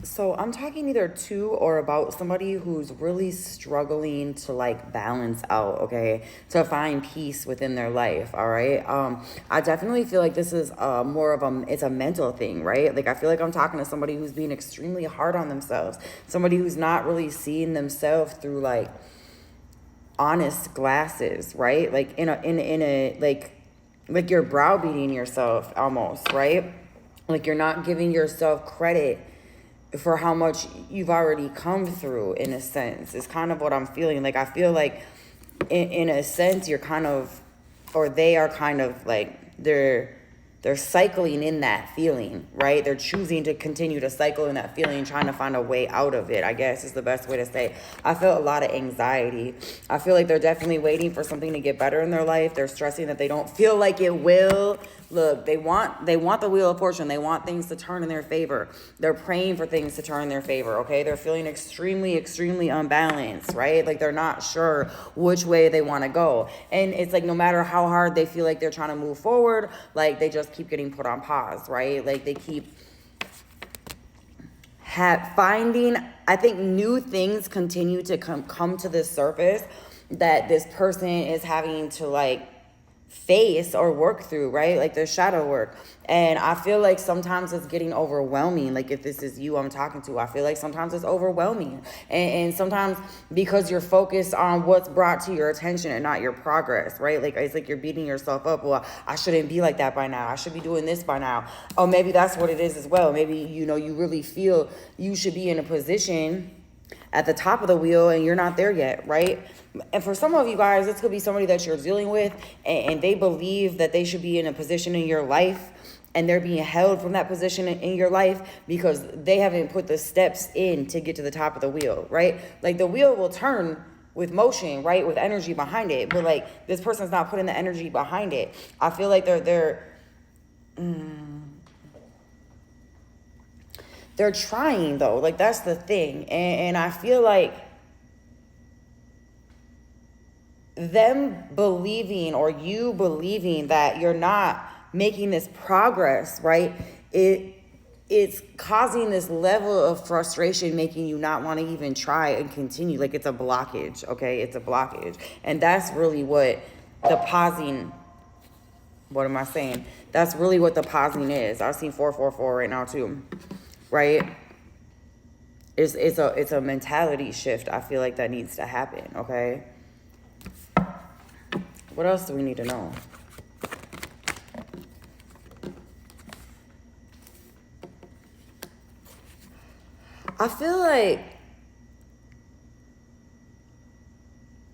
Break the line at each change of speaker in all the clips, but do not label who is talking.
So I'm talking either to or about somebody who's really struggling to like balance out, okay, to find peace within their life. All right. I definitely feel like this is more of it's a mental thing, right? Like I feel like I'm talking to somebody who's being extremely hard on themselves, somebody who's not really seeing themselves through like honest glasses, right? Like in a like you're browbeating yourself almost, right? Like you're not giving yourself credit for how much you've already come through, in a sense. It's kind of what I'm feeling. Like I feel like in a sense you're kind of, or they are kind of like they're cycling in that feeling, right? They're choosing to continue to cycle in that feeling, trying to find a way out of it, I guess is the best way to say. I feel a lot of anxiety. I feel like they're definitely waiting for something to get better in their life. They're stressing that they don't feel like it will. Look, they want the wheel of fortune. They want things to turn in their favor. They're praying for things to turn in their favor, okay? They're feeling extremely unbalanced, right? Like they're not sure which way they want to go. And it's like no matter how hard they feel like they're trying to move forward, like they just keep getting put on pause, right? Like they keep finding, I think new things continue to come to the surface that this person is having to like face or work through, right? Like there's shadow work. And I feel like sometimes it's getting overwhelming. Like if this is you I'm talking to, I feel like sometimes it's overwhelming. And sometimes because you're focused on what's brought to your attention and not your progress, right? Like it's like you're beating yourself up. Well, I shouldn't be like that by now. I should be doing this by now. Oh, maybe that's what it is as well. Maybe, you really feel you should be in a position at the top of the wheel and you're not there yet, right? And for some of you guys, this could be somebody that you're dealing with and they believe that they should be in a position in your life and they're being held from that position in your life because they haven't put the steps in to get to the top of the wheel, right? Like the wheel will turn with motion, right? With energy behind it. But like this person's not putting the energy behind it. I feel like they're trying though. Like that's the thing. And I feel like them believing or you believing that you're not making this progress, right? It's causing this level of frustration, making you not want to even try and continue. Like it's a blockage, okay? It's a blockage. And that's really what the pausing, what am I saying? That's really what the pausing is. I've seen 444 right now too, right? It's a mentality shift. I feel like that needs to happen, okay? What else do we need to know? I feel like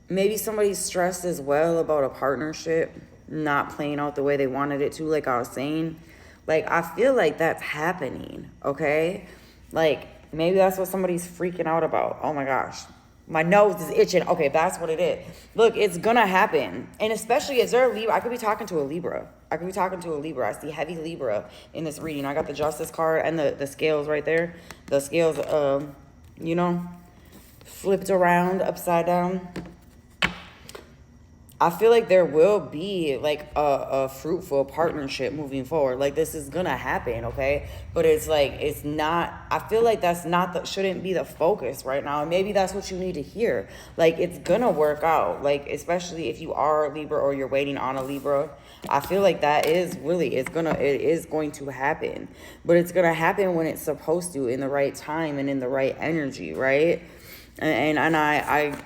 maybe somebody's stressed as well about a partnership not playing out the way they wanted it to, like I was saying. Like, I feel like that's happening, okay? Like, maybe that's what somebody's freaking out about. Oh my gosh. My nose is itching. Okay, that's what it is. Look, it's gonna happen. And especially as they're a Libra, I could be talking to a Libra. I see heavy Libra in this reading. I got the Justice card and the scales right there. The scales, flipped around, upside down. I feel like there will be like a fruitful partnership moving forward. Like this is gonna happen, okay? But it's like it's not. I feel like that's not shouldn't be the focus right now. And maybe that's what you need to hear. Like it's gonna work out. Like especially if you are a Libra or you're waiting on a Libra. I feel like that is really it is going to happen. But it's gonna happen when it's supposed to, in the right time and in the right energy, right? And I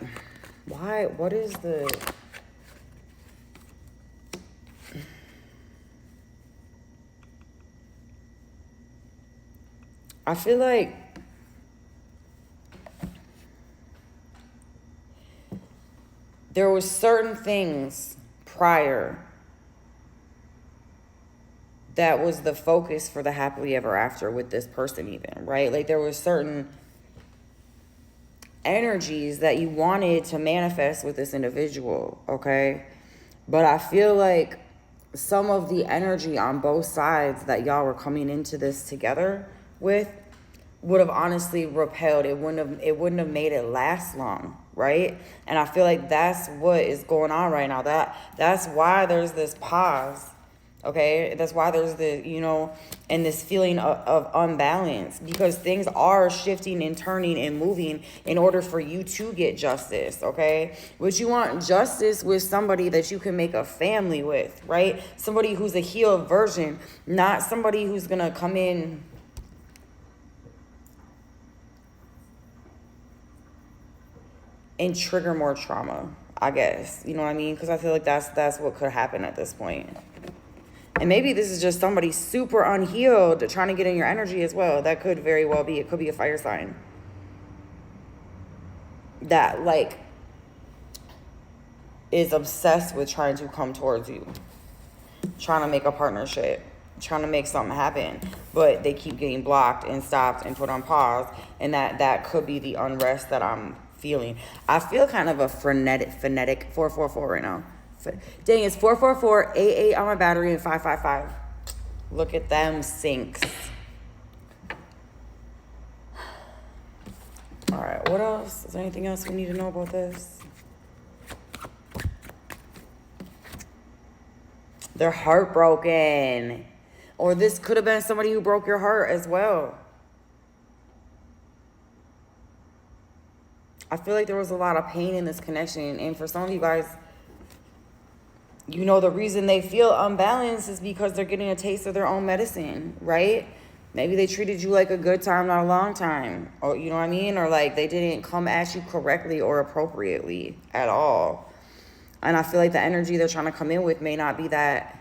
why? What is the? I feel like there was certain things prior that was the focus for the happily ever after with this person even, right? Like there was certain energies that you wanted to manifest with this individual, okay? But I feel like some of the energy on both sides that y'all were coming into this together with would have honestly repelled. It wouldn't have made it last long, right? And I feel like that's what is going on right now. That's why there's this pause Okay, that's why there's the, and this feeling of unbalance, because things are shifting and turning and moving in order for you to get justice. Okay, but you want justice with somebody that you can make a family with, right? Somebody who's a healed version, not somebody who's gonna come in and trigger more trauma, I guess. You know what I mean? Because I feel like that's what could happen at this point. And maybe this is just somebody super unhealed trying to get in your energy as well. That could very well be. It could be a fire sign that, like, is obsessed with trying to come towards you, trying to make a partnership, trying to make something happen, but they keep getting blocked and stopped and put on pause. And that could be the unrest that I'm feeling. I feel kind of a frenetic 444 right now. Dang, it's 444, 88 on my battery, and 555. Look at them sinks. All right, what else? Is there anything else we need to know about this? They're heartbroken. Or this could have been somebody who broke your heart as well. I feel like there was a lot of pain in this connection. And for some of you guys, the reason they feel unbalanced is because they're getting a taste of their own medicine, right? Maybe they treated you like a good time, not a long time. Or, you know what I mean? Or like they didn't come at you correctly or appropriately at all. And I feel like the energy they're trying to come in with may not be that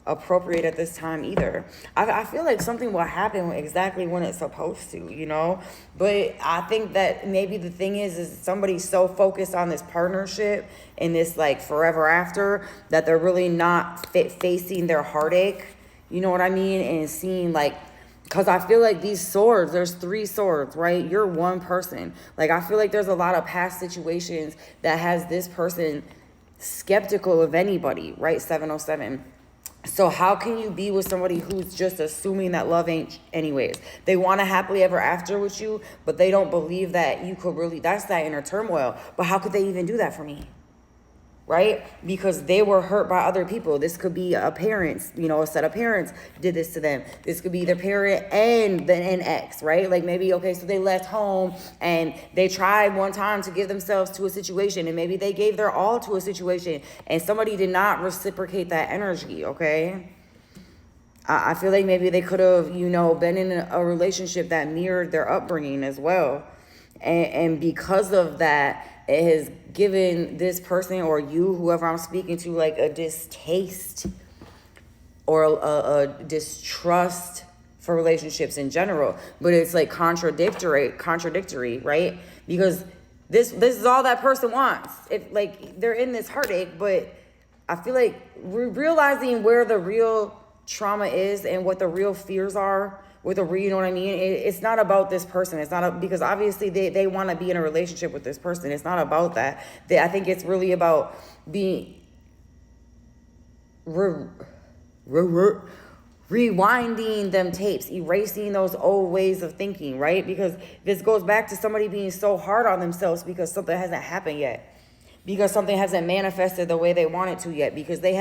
appropriate at this time either. I feel like something will happen exactly when it's supposed to, but I think that maybe the thing is somebody's so focused on this partnership and this like forever after that they're really not facing their heartache, you know what I mean, and seeing like, because I feel like these swords, there's 3 swords, right? You're one person. Like I feel like there's a lot of past situations that has this person skeptical of anybody, right? 707. So how can you be with somebody who's just assuming that love ain't anyways? They want to happily ever after with you, but they don't believe that you could really, that's that inner turmoil. But how could they even do that for me? Right? Because they were hurt by other people. This could be a parents, a set of parents did this to them. This could be their parent and an ex, right? Like maybe, okay, so they left home and they tried one time to give themselves to a situation and maybe they gave their all to a situation and somebody did not reciprocate that energy, okay? I feel like maybe they could have, been in a relationship that mirrored their upbringing as well. And because of that, it has given this person or you, whoever I'm speaking to, like a distaste or a distrust for relationships in general. But it's like contradictory, right? Because this is all that person wants. If like they're in this heartache, but I feel like realizing where the real trauma is and what the real fears are with a you know what I mean? It's not about this person. It's not because obviously they want to be in a relationship with this person. It's not about that. I think it's really about being rewinding them tapes, erasing those old ways of thinking, right? Because this goes back to somebody being so hard on themselves because something hasn't happened yet. Because something hasn't manifested the way they want it to yet, because they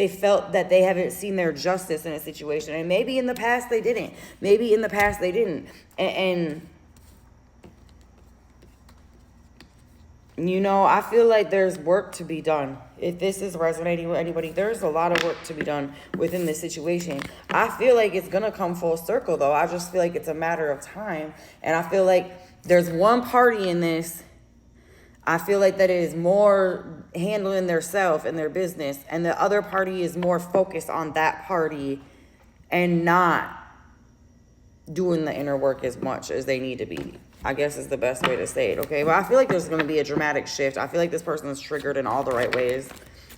felt that they haven't seen their justice in a situation. And maybe in the past they didn't. And I feel like there's work to be done. If this is resonating with anybody, there's a lot of work to be done within this situation. I feel like it's going to come full circle, though. I just feel like it's a matter of time. And I feel like there's one party in this, I feel like that is more handling their self and their business, and the other party is more focused on that party and not doing the inner work as much as they need to be, I guess is the best way to say it, okay? But I feel like there's going to be a dramatic shift. I feel like this person is triggered in all the right ways.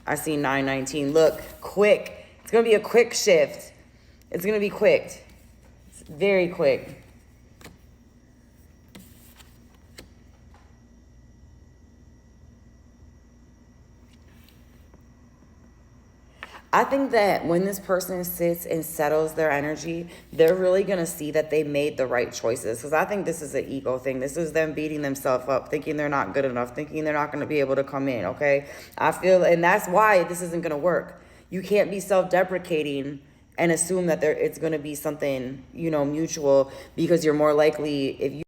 I see 919. Look, quick. It's going to be a quick shift. It's going to be quick. It's very quick. I think that when this person sits and settles their energy, they're really going to see that they made the right choices. Because I think this is an ego thing. This is them beating themselves up, thinking they're not good enough, thinking they're not going to be able to come in, okay? I feel, and that's why this isn't going to work. you can't be self-deprecating and assume that it's going to be something, you know, mutual, because you're more likely, if you